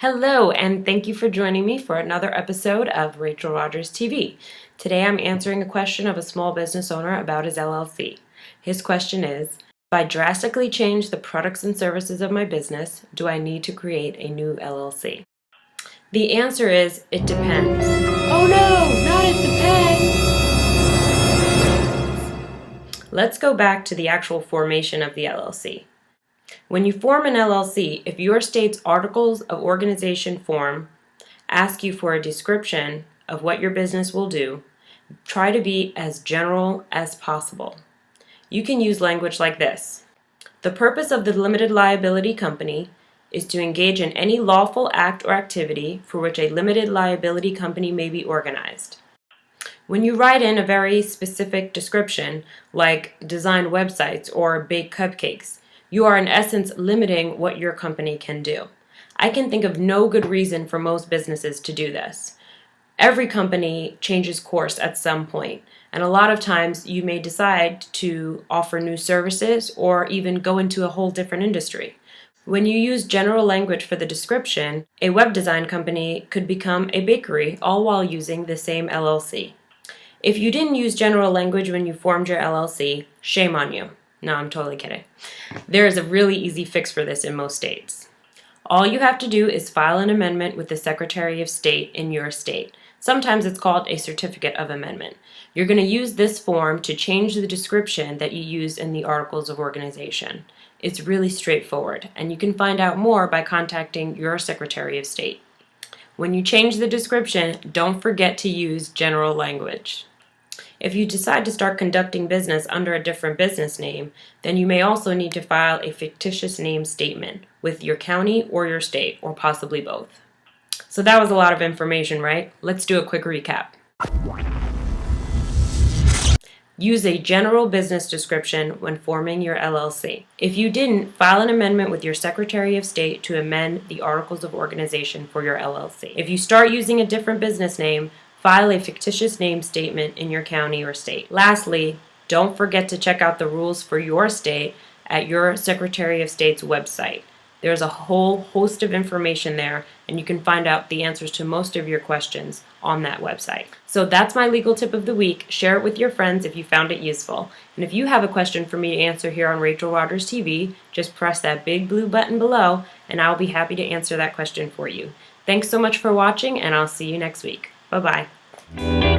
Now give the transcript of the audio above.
Hello, and thank you for joining me for another episode of Rachel Rodgers TV. Today I'm answering a question of a small business owner about his LLC. His question is, if I drastically change the products and services of my business, do I need to create a new LLC? The answer is, it depends. Oh no, not it depends! Let's go back to the actual formation of the LLC. When you form an LLC, if your state's Articles of Organization form ask you for a description of what your business will do, try to be as general as possible. You can use language like this. The purpose of the limited liability company is to engage in any lawful act or activity for which a limited liability company may be organized. When you write in a very specific description, like design websites or bake cupcakes, you are in essence limiting what your company can do. I can think of no good reason for most businesses to do this. Every company changes course at some point, and a lot of times you may decide to offer new services or even go into a whole different industry. When you use general language for the description, a web design company could become a bakery, all while using the same LLC. If you didn't use general language when you formed your LLC, shame on you. No, I'm totally kidding. There is a really easy fix for this in most states. All you have to do is file an amendment with the Secretary of State in your state. Sometimes it's called a certificate of amendment. You're going to use this form to change the description that you use in the Articles of Organization. It's really straightforward, and you can find out more by contacting your Secretary of State. When you change the description, don't forget to use general language. If you decide to start conducting business under a different business name, then you may also need to file a fictitious name statement with your county or your state, or possibly both. So that was a lot of information, right? Let's do a quick recap. Use a general business description when forming your LLC. If you didn't, file an amendment with your Secretary of State to amend the Articles of Organization for your LLC. If you start using a different business name, file a fictitious name statement in your county or state. Lastly, don't forget to check out the rules for your state at your Secretary of State's website. There's a whole host of information there, and you can find out the answers to most of your questions on that website. So that's my legal tip of the week. Share it with your friends if you found it useful. And if you have a question for me to answer here on Rachel Rodgers TV, just press that big blue button below, and I'll be happy to answer that question for you. Thanks so much for watching, and I'll see you next week. Bye-bye.